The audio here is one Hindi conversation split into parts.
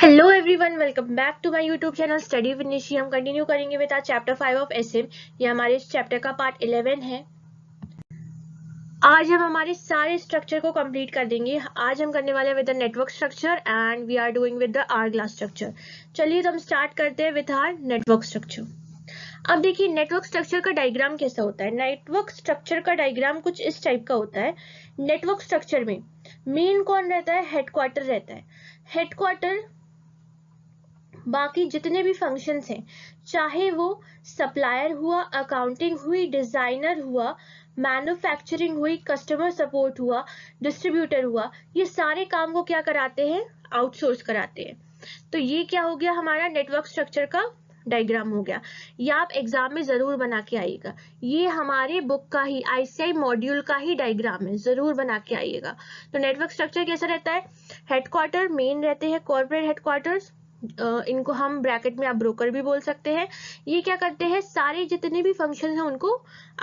Hello everyone, welcome back to my YouTube channel study with Nishi. हम कंटिन्यू करेंगे with our chapter 5 of SM. ये हमारे इस चैप्टर का पार्ट 11 है। आज हम हमारे सारे स्ट्रक्चर को कंप्लीट कर देंगे। आज हम करने वाले हैं with the network structure and we are doing with the hourglass structure. चलिए तो हम स्टार्ट करते हैं विद आवर नेटवर्क स्ट्रक्चर। अब देखिए नेटवर्क स्ट्रक्चर का डायग्राम कैसा होता है। नेटवर्क स्ट्रक्चर का डायग्राम कुछ इस टाइप का होता है। नेटवर्क स्ट्रक्चर में मेन कौन रहता है? हेडक्वार्टर रहता है। हेडक्वार्टर बाकी जितने भी फंक्शंस हैं, चाहे वो सप्लायर हुआ, अकाउंटिंग हुई, डिजाइनर हुआ, मैन्युफैक्चरिंग हुई, कस्टमर सपोर्ट हुआ, डिस्ट्रीब्यूटर हुआ, ये सारे काम को क्या कराते हैं? आउटसोर्स कराते हैं। तो ये क्या हो गया? हमारा नेटवर्क स्ट्रक्चर का डायग्राम हो गया। ये आप एग्जाम में जरूर बना के आइएगा। ये हमारे बुक का ही आईसीआई मॉड्यूल का ही डायग्राम है, जरूर बना के आइएगा। तो नेटवर्क स्ट्रक्चर कैसा रहता है? हेडक्वार्टर मेन रहते हैं, कॉर्पोरेट हेडक्वार्टर्स, इनको हम ब्रैकेट में आप ब्रोकर भी बोल सकते हैं। ये क्या करते हैं? सारे जितने भी फंक्शन हैं उनको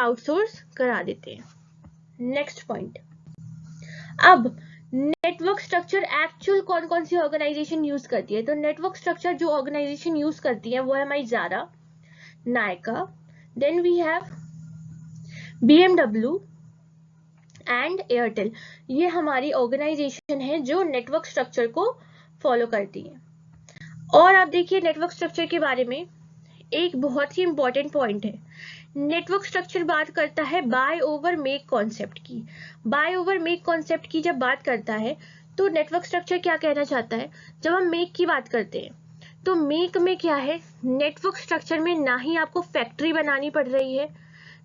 आउटसोर्स करा देते हैं। नेक्स्ट पॉइंट, अब नेटवर्क स्ट्रक्चर एक्चुअल कौन कौन सी ऑर्गेनाइजेशन यूज करती है? तो नेटवर्क स्ट्रक्चर जो ऑर्गेनाइजेशन यूज करती है वो है हमारी Zara, Nykaa, then we have BMW and Airtel. ये हमारी ऑर्गेनाइजेशन है जो नेटवर्क स्ट्रक्चर को फॉलो करती है। और आप देखिए नेटवर्क स्ट्रक्चर के बारे में एक बहुत ही इंपॉर्टेंट पॉइंट है। नेटवर्क स्ट्रक्चर बात करता है बाय ओवर मेक कॉन्सेप्ट की। बाय ओवर मेक कॉन्सेप्ट की जब बात करता है तो नेटवर्क स्ट्रक्चर क्या कहना चाहता है? जब हम मेक की बात करते हैं तो मेक में क्या है? नेटवर्क स्ट्रक्चर में ना ही आपको फैक्ट्री बनानी पड़ रही है,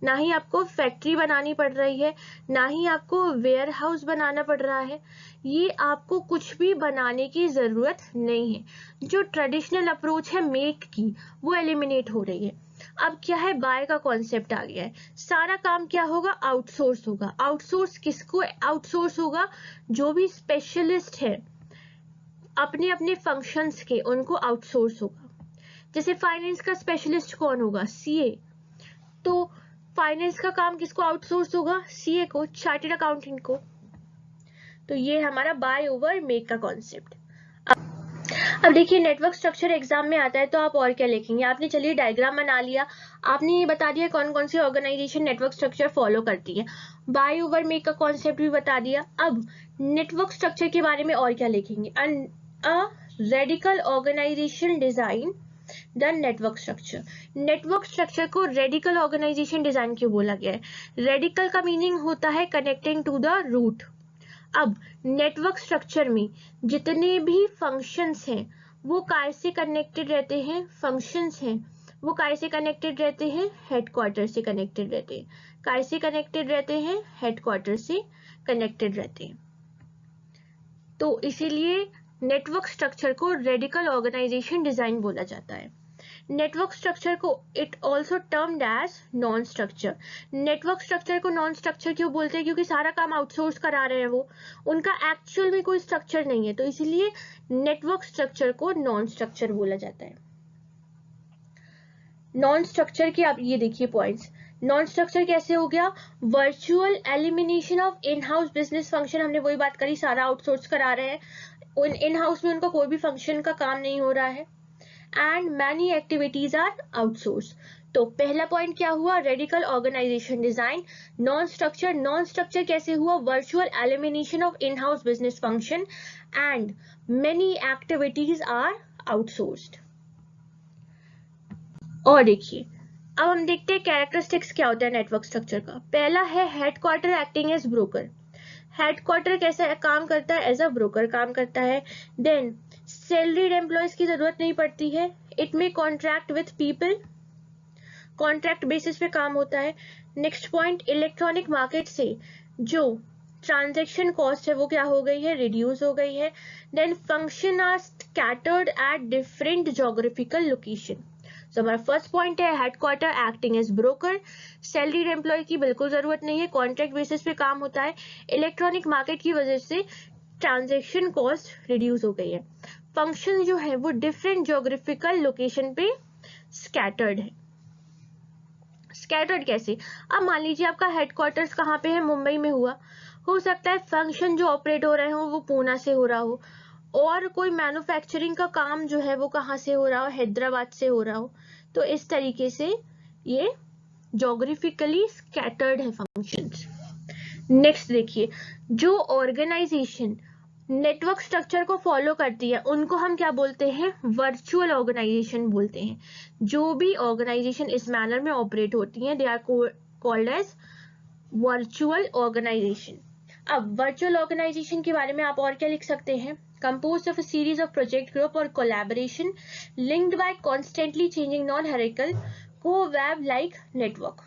ना ही आपको फैक्ट्री बनानी पड़ रही है, ना ही आपको वेयर हाउस बनाना पड़ रहा है। ये आपको कुछ भी बनाने की जरूरत नहीं है। जो ट्रेडिशनल अप्रोच है मेक की वो एलिमिनेट हो रही है। अब क्या है? बाय का कॉन्सेप्ट आ गया है। सारा काम क्या होगा? आउटसोर्स होगा। आउटसोर्स किसको आउटसोर्स होगा? जो भी स्पेशलिस्ट है अपने अपने फंक्शंस के, उनको आउटसोर्स होगा। जैसे फाइनेंस का स्पेशलिस्ट कौन होगा? सीए। तो फाइनेंस का काम किसको आउटसोर्स होगा? सीए को, चार्टर्ड अकाउंटेंट को। तो ये हमारा बाय ओवर मेक का कॉन्सेप्ट। अब देखिए नेटवर्क स्ट्रक्चर एग्जाम में आता है तो आप और क्या लिखेंगे? आपने चलिए डायग्राम बना लिया, आपने ये बता दिया कौन कौन सी ऑर्गेनाइजेशन नेटवर्क स्ट्रक्चर फॉलो करती है, बाय ओवर मेक का कॉन्सेप्ट भी बता दिया। अब नेटवर्क स्ट्रक्चर के बारे में और क्या लिखेंगे? A radical organisation design the network structure. Network structure को रेडिकल ऑर्गेनाइजेशन डिजाइन क्यों बोला गया है? रेडिकल का मीनिंग होता है कनेक्टिंग टू द रूट। अब नेटवर्क स्ट्रक्चर में जितने भी फंक्शंस हैं वो काय से कनेक्टेड रहते हैं? फंक्शंस हैं वो काय से कनेक्टेड रहते हैं? हेडक्वार्टर से कनेक्टेड रहते हैं। काय से कनेक्टेड रहते हैं? हेडक्वार्टर से कनेक्टेड रहते हैं। तो इसीलिए नेटवर्क स्ट्रक्चर को रेडिकल ऑर्गेनाइजेशन डिजाइन बोला जाता है। नेटवर्क स्ट्रक्चर को it also termed as non structure. Network structure को नॉन स्ट्रक्चर क्यों बोलते हैं? क्योंकि सारा काम आउटसोर्स करा रहे हैं वो, उनका एक्चुअल में कोई स्ट्रक्चर नहीं है, तो इसीलिए नेटवर्क स्ट्रक्चर को नॉन स्ट्रक्चर बोला जाता है। नॉन स्ट्रक्चर के आप ये देखिए पॉइंट्स। नॉन स्ट्रक्चर कैसे हो गया? Virtual elimination of in house business function. हमने वही बात करी, सारा आउटसोर्स करा रहे हैं, इन हाउस में उनका कोई भी फंक्शन का काम नहीं हो रहा है। And many activities are outsource. तो पहला पॉइंट क्या हुआ? Radical organisation design. Non structure, non structure कैसे हुआ? Virtual elimination of in house business function and many activities are outsourced. और देखिए अब हम देखते हैं कैरेक्टरिस्टिक्स क्या होता है नेटवर्क स्ट्रक्चर का। पहला है headquarter acting as broker. Headquarter कैसा काम करता है? एज अ ब्रोकर काम करता है। देन सैलरीड एम्प्लॉयज की जरूरत नहीं पड़ती है। इट में contract with people, contract basis पे काम होता है। नेक्स्ट पॉइंट, इलेक्ट्रॉनिक मार्केट से जो ट्रांजैक्शन कॉस्ट है वो क्या हो गई है? रिड्यूस हो गई है। Then function are scattered at different geographical location. तो हमारा फर्स्ट पॉइंट है headquarter acting as broker. Salaried employ की बिल्कुल जरूरत नहीं है, कॉन्ट्रैक्ट बेसिस पे काम होता है। इलेक्ट्रॉनिक मार्केट की वजह से ट्रांजैक्शन कॉस्ट रिड्यूस हो गई है। फंक्शन जो है वो डिफरेंट ज्योग्राफिकल लोकेशन पे स्कैटर्ड है। स्कैटर्ड कैसे? अब मान लीजिए आपका हेडक्वार्टर्स कहाँ पे है? मुंबई में हुआ, हो सकता है फंक्शन जो ऑपरेट हो रहे हो वो पूना से हो रहा हो, और कोई मैन्युफैक्चरिंग का काम जो है वो कहाँ से हो रहा हो, हैदराबाद से हो रहा हो। तो इस तरीके से ये जोग्राफिकली स्कैटर्ड है फंक्शंस। नेक्स्ट देखिए, जो ऑर्गेनाइजेशन नेटवर्क स्ट्रक्चर को फॉलो करती है उनको हम क्या बोलते हैं, वर्चुअल ऑर्गेनाइजेशन बोलते हैं। जो भी ऑर्गेनाइजेशन इस मैनर में ऑपरेट होती हैं they are called as virtual organisation. अब वर्चुअल ऑर्गेनाइजेशन के बारे में आप और क्या लिख सकते हैं, composed of a series of project group or collaboration linked by constantly changing non-hierarchical co-web like network।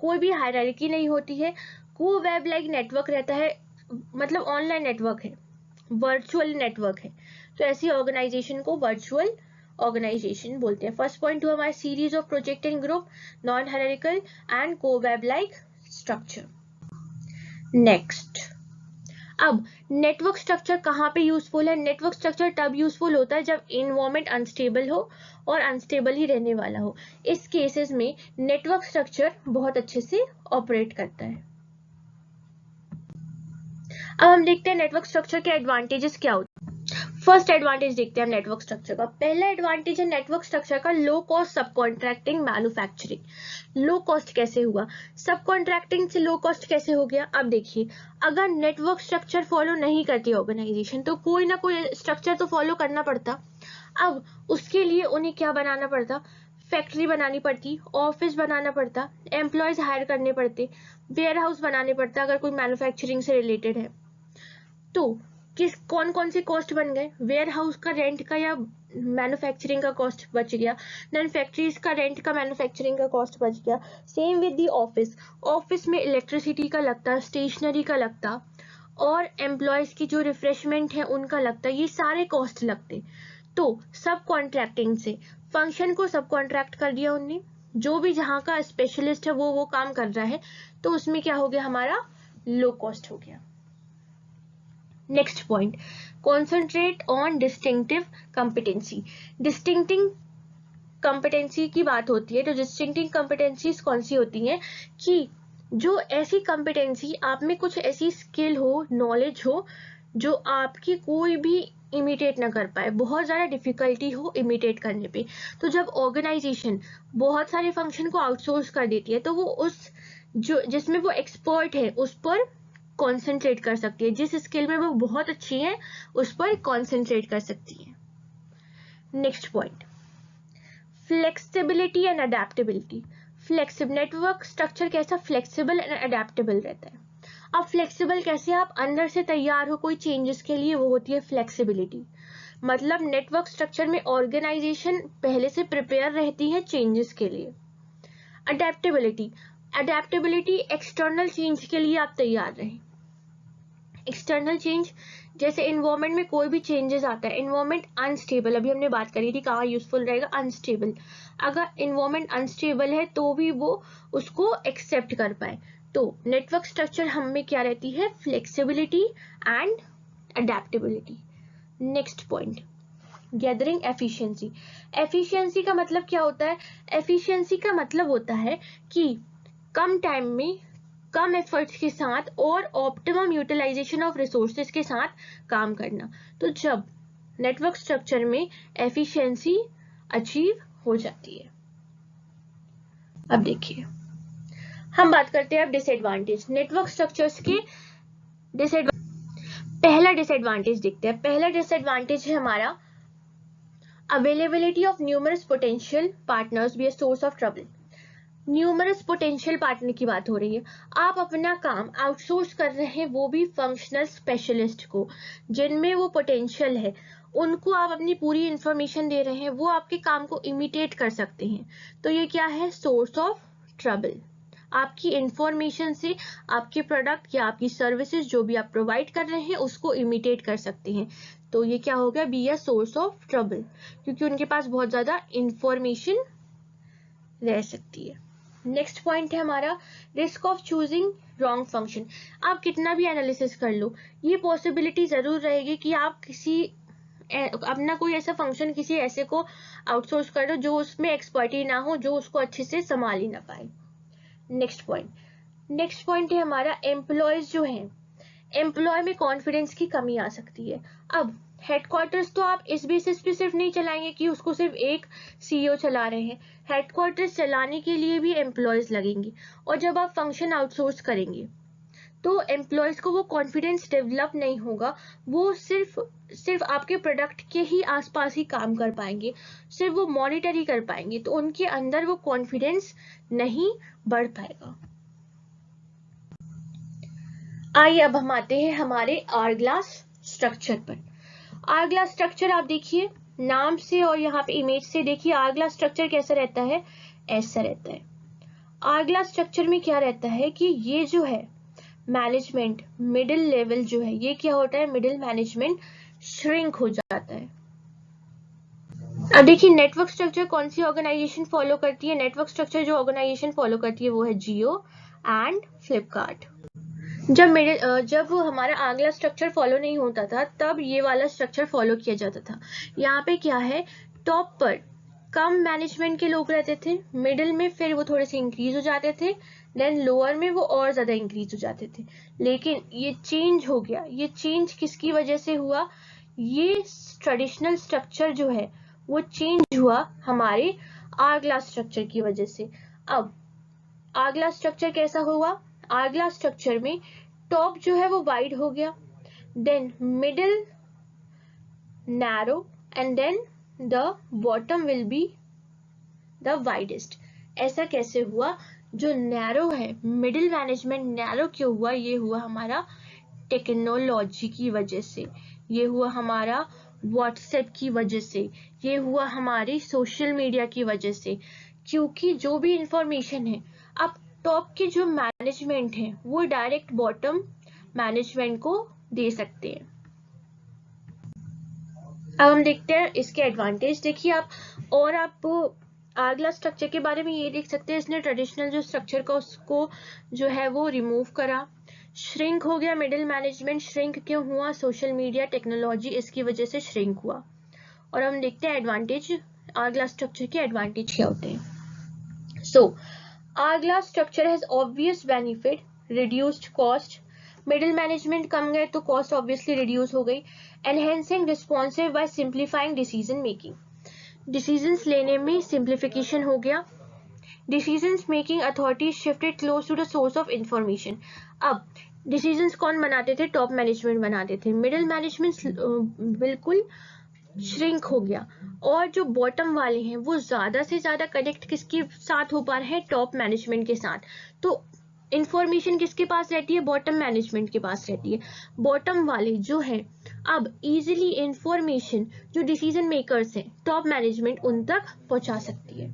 कोई भी हायरार्की नहीं होती है, co-web like network रहता है, मतलब ऑनलाइन नेटवर्क है, वर्चुअल नेटवर्क है। तो ऐसी ऑर्गेनाइजेशन को वर्चुअल ऑर्गेनाइजेशन बोलते हैं। फर्स्ट पॉइंट हुआ हमारा series of project and group, non hierarchical and cobweb like structure. Next, अब नेटवर्क स्ट्रक्चर कहाँ पे यूजफुल है, नेटवर्क स्ट्रक्चर तब यूजफुल होता है जब इन्वायरमेंट अनस्टेबल हो और अनस्टेबल ही रहने वाला हो। इस केसेस में नेटवर्क स्ट्रक्चर बहुत अच्छे से ऑपरेट करता है। अब हम देखते हैं नेटवर्क स्ट्रक्चर के एडवांटेजेस क्या होते हैं। फर्स्ट एडवांटेज देखते हैं नेटवर्क स्ट्रक्चर का। पहला एडवांटेज है नेटवर्क स्ट्रक्चर का लो कॉस्ट सब कॉन्ट्रैक्टिंग मैन्युफैक्चरिंग। लो कॉस्ट कैसे हुआ, सब कॉन्ट्रैक्टिंग से लो कॉस्ट कैसे हो गया। अब देखिए, अगर नेटवर्क स्ट्रक्चर फॉलो नहीं करती ऑर्गेनाइजेशन तो कोई ना कोई स्ट्रक्चर तो फॉलो करना पड़ता। अब उसके लिए उन्हें क्या बनाना पड़ता, फैक्ट्री बनानी पड़ती, ऑफिस बनाना पड़ता, एम्प्लॉयज हायर करने पड़ते, वेयर हाउस बनाने पड़ता अगर कोई मैन्युफैक्चरिंग से रिलेटेड है। तो किस कौन कौन से कॉस्ट बन गए, वेयर हाउस का रेंट का या मैन्युफैक्चरिंग का कॉस्ट बच गया, देन फैक्ट्रीज का रेंट का मैन्युफैक्चरिंग का कॉस्ट बच गया। Same with the office, office में इलेक्ट्रिसिटी का लगता, स्टेशनरी का लगता और एम्प्लॉयज की जो रिफ्रेशमेंट है उनका लगता, ये सारे कॉस्ट लगते। तो सब कॉन्ट्रैक्टिंग से फंक्शन को सब कॉन्ट्रैक्ट कर दिया उनने, जो भी जहाँ का स्पेशलिस्ट है वो काम कर रहा है, तो उसमें क्या हो गया, हमारा लो कॉस्ट हो गया। Next point, concentrate on distinctive competency. Distinctive competency की बात होती है तो डिस्टिंक्टिव कॉम्पिटेंसीज कौन सी होती हैं कि जो ऐसी कॉम्पिटेंसी आप में कुछ ऐसी स्किल हो, नॉलेज हो जो आपकी कोई भी इमिटेट ना कर पाए, बहुत ज़्यादा डिफिकल्टी हो इमिटेट करने पे। तो जब ऑर्गेनाइजेशन बहुत सारे फंक्शन को आउटसोर्स कर देती है तो वो उस जो जिसमें वो एक्सपर्ट है उस पर कॉन्सेंट्रेट कर सकती है, जिस स्किल में वो बहुत अच्छी है उस पर कॉन्सेंट्रेट कर सकती है। Next point, flexibility and adaptability. Flexible network structure कैसा, फ्लेक्सिबल एंड अडेप्टेबल रहता है। अब फ्लेक्सिबल कैसे, आप अंदर से तैयार हो कोई चेंजेस के लिए, वो होती है फ्लेक्सिबिलिटी। मतलब नेटवर्क स्ट्रक्चर में ऑर्गेनाइजेशन पहले से प्रिपेयर रहती है चेंजेस के लिए। अडेप्टेबिलिटी, अडेप्टेबिलिटी एक्सटर्नल चेंज के लिए आप तैयार रहें। एक्सटर्नल चेंज जैसे इन्वायरमेंट में कोई भी चेंजेस आता है, इन्वायरमेंट अनस्टेबल, अभी हमने बात करी थी कहाँ यूजफुल रहेगा, अनस्टेबल। अगर इन्वायरमेंट अनस्टेबल है तो भी वो उसको एक्सेप्ट कर पाए। तो नेटवर्क स्ट्रक्चर हम में क्या रहती है, flexibility and adaptability. Next point, gathering efficiency. Efficiency का मतलब क्या होता है, एफिशिएंसी का मतलब होता है कि कम टाइम में कम एफर्ट्स के साथ और ऑप्टिमम यूटिलाइजेशन ऑफ रिसोर्सेज के साथ काम करना। तो जब नेटवर्क स्ट्रक्चर में एफिशिएंसी अचीव हो जाती है। अब देखिए, हम बात करते हैं अब डिसएडवांटेज, नेटवर्क स्ट्रक्चर्स के डिसएडवांटेज। पहला डिसएडवांटेज देखते हैं। पहला डिसएडवांटेज है हमारा availability of numerous potential partners be a source of trouble. Numerous potential partner की बात हो रही है, आप अपना काम आउटसोर्स कर रहे हैं, वो भी फंक्शनल स्पेशलिस्ट को, जिनमें वो पोटेंशियल है, उनको आप अपनी पूरी इंफॉर्मेशन दे रहे हैं, वो आपके काम को इमिटेट कर सकते हैं। तो ये क्या है, सोर्स ऑफ ट्रबल। आपकी इंफॉर्मेशन से आपके प्रोडक्ट या आपकी सर्विसेज जो भी आप प्रोवाइड कर रहे हैं उसको इमिटेट कर सकते हैं। तो ये क्या हो गया, be a source of trouble, क्योंकि उनके पास बहुत ज्यादा इंफॉर्मेशन रह सकती है। नेक्स्ट पॉइंट है हमारा risk of choosing wrong function. आप कितना भी एनालिसिस कर लो, ये पॉसिबिलिटी जरूर रहेगी कि आप किसी अपना कोई ऐसा फंक्शन किसी ऐसे को आउटसोर्स कर दो जो उसमें एक्सपर्टी ना हो, जो उसको अच्छे से संभाल ही ना पाए। नेक्स्ट पॉइंट है हमारा एम्प्लॉयज जो हैं, एम्प्लॉय में कॉन्फिडेंस की कमी आ सकती है। अब हेडक्वार्टर्स तो आप इस बेसिस पे सिर्फ नहीं चलाएंगे कि उसको सिर्फ एक सीईओ चला रहे हैं, हेडक्वार्टर्स चलाने के लिए भी एम्प्लॉयज लगेंगे, और जब आप फंक्शन आउटसोर्स करेंगे तो एम्प्लॉयज को वो कॉन्फिडेंस डेवलप नहीं होगा, वो सिर्फ आपके प्रोडक्ट के ही आसपास ही काम कर पाएंगे, सिर्फ वो मॉनिटर ही कर पाएंगे, तो उनके अंदर वो कॉन्फिडेंस नहीं बढ़ पाएगा। आइए अब हम आते हैं हमारे आवर ग्लास स्ट्रक्चर पर। आवर ग्लास स्ट्रक्चर आप देखिए नाम से और यहाँ पे इमेज से देखिए आवर ग्लास स्ट्रक्चर कैसा रहता है, ऐसा रहता है। आवर ग्लास स्ट्रक्चर में क्या रहता है कि ये जो है मैनेजमेंट मिडिल लेवल जो है, ये क्या होता है, मिडिल मैनेजमेंट श्रिंक हो जाता है। अब देखिए नेटवर्क स्ट्रक्चर कौन सी ऑर्गेनाइजेशन फॉलो करती है, नेटवर्क स्ट्रक्चर जो ऑर्गेनाइजेशन फॉलो करती है वो है जियो एंड फ्लिपकार्ट। जब हमारा अगला स्ट्रक्चर फॉलो नहीं होता था तब ये वाला स्ट्रक्चर फॉलो किया जाता था। यहाँ पे क्या है, टॉप पर कम मैनेजमेंट के लोग रहते थे, मिडिल में फिर वो थोड़े से इंक्रीज हो जाते थे, देन लोअर में वो और ज्यादा इंक्रीज हो जाते थे। लेकिन ये चेंज हो गया, ये चेंज किसकी वजह से हुआ, ये ट्रेडिशनल स्ट्रक्चर जो है वो चेंज हुआ हमारे आवर ग्लास स्ट्रक्चर की वजह से। अब आवर ग्लास स्ट्रक्चर कैसा हुआ, आवर ग्लास स्ट्रक्चर में टॉप जो है वो वाइड हो गया, then middle narrow and then the bottom will be the widest. ऐसा कैसे हुआ, जो नैरो है मिडिल मैनेजमेंट नैरो क्यों हुआ, ये हुआ हमारा टेक्नोलॉजी की वजह से, ये हुआ हमारा व्हाट्सएप की वजह से, ये हुआ हमारी सोशल मीडिया की वजह से। क्योंकि जो भी इंफॉर्मेशन है अब टॉप के जो मैनेजमेंट है वो डायरेक्ट बॉटम मैनेजमेंट को दे सकते हैं। अब हम देखते हैं इसके एडवांटेज। देखिए आप, और आप आवर ग्लास स्ट्रक्चर के बारे में ये देख सकते हैं, इसने ट्रेडिशनल जो स्ट्रक्चर का उसको जो है वो रिमूव करा, श्रिंक हो गया मिडिल मैनेजमेंट। श्रिंक क्यों हुआ, सोशल मीडिया टेक्नोलॉजी इसकी वजह से श्रिंक हुआ। और हम देखते हैं एडवांटेज, आवर ग्लास स्ट्रक्चर के एडवांटेज क्या होते हैं। So hourglass structure has obvious benefit, reduced cost, middle management कम गए तो कॉस्ट ऑब्वियसली रिड्यूस हो गई, enhancing responsive by simplifying decision making, decisions लेने में सिंप्लीफिकेशन हो गया, decisions making authority shifted close to the source of information. अब डिसीजंस कौन बनाते थे, टॉप मैनेजमेंट बनाते थे, मिडिल मैनेजमेंट बिल्कुल श्रिंक हो गया, और जो बॉटम वाले हैं वो ज्यादा से ज्यादा कनेक्ट किसके साथ हो पा रहे हैं, टॉप मैनेजमेंट के साथ। तो इंफॉर्मेशन किसके पास रहती है, बॉटम मैनेजमेंट के पास रहती है। बॉटम वाले जो है अब इजीली इंफॉर्मेशन जो डिसीजन मेकर्स हैं टॉप मैनेजमेंट उन तक पहुंचा सकती है।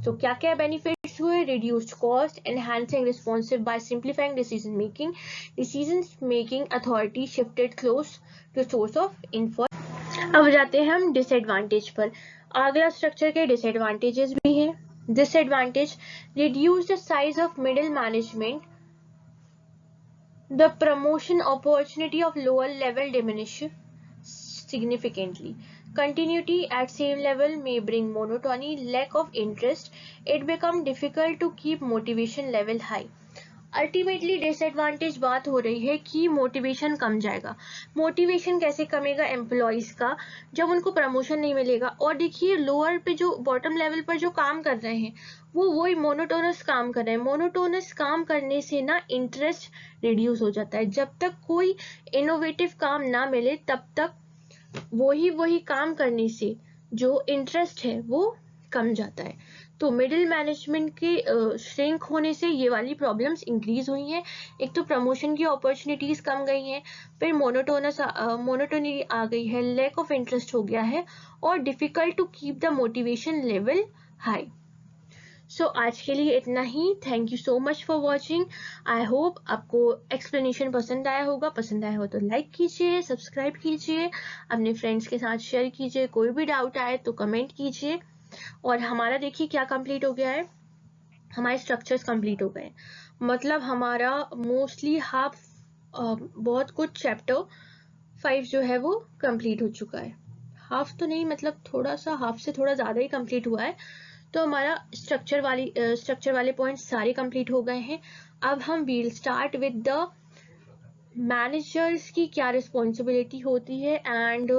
तो क्या क्या बेनिफिट्स हुए, reduced cost, enhancing responsive by simplifying decision making authority shifted close to source of information. अब जाते हैं हम डिसएडवांटेज पर। अगला स्ट्रक्चर के डिसएडवांटेजेस भी हैं। Disadvantage, reduce the size of middle management, the promotion opportunity of lower level diminish significantly, continuity at same level may bring monotony, lack of interest, it become difficult to keep motivation level high। Ultimately disadvantage बात हो रही है कि मोटिवेशन कम जाएगा। मोटिवेशन कैसे कमेगा एम्प्लॉयज का, जब उनको प्रमोशन नहीं मिलेगा। और देखिए लोअर पे जो बॉटम लेवल पर जो काम कर रहे हैं वो वही मोनोटोनस काम कर रहे हैं। मोनोटोनस काम करने से ना इंटरेस्ट रिड्यूस हो जाता है। जब तक कोई इनोवेटिव काम ना मिले तब तक वही काम करने से जो इंटरेस्ट है वो कम जाता है। तो मिडिल मैनेजमेंट के श्रिंक होने से ये वाली प्रॉब्लम्स इंक्रीज हुई हैं। एक तो प्रमोशन की अपॉर्चुनिटीज कम गई हैं, फिर मोनोटोनी आ गई है, लैक ऑफ इंटरेस्ट हो गया है, और difficult to keep the motivation level high. So आज के लिए इतना ही। Thank you so much for watching. I hope आपको एक्सप्लेनेशन पसंद आया होगा। पसंद आया हो तो लाइक कीजिए, सब्सक्राइब कीजिए, अपने फ्रेंड्स के साथ शेयर कीजिए। कोई भी डाउट आए तो कमेंट कीजिए। और हमारा देखिए क्या कंप्लीट हो गया है, हमारे स्ट्रक्चर्स कंप्लीट हो गए। मतलब हमारा मोस्टली हाफ बहुत कुछ चैप्टर 5 जो है वो कंप्लीट हो चुका है। हाफ तो नहीं, मतलब थोड़ा सा हाफ से थोड़ा ज़्यादा ही कंप्लीट हुआ है। तो हमारा स्ट्रक्चर वाले पॉइंट्स सारे कंप्लीट हो गए हैं। अब हम will start with the managers की क्या रिस्पॉन्सिबिलिटी होती है and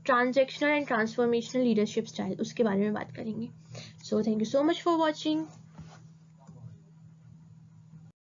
transactional and transformational leadership style, उसके बारे में बात करेंगे. So thank you so much for watching.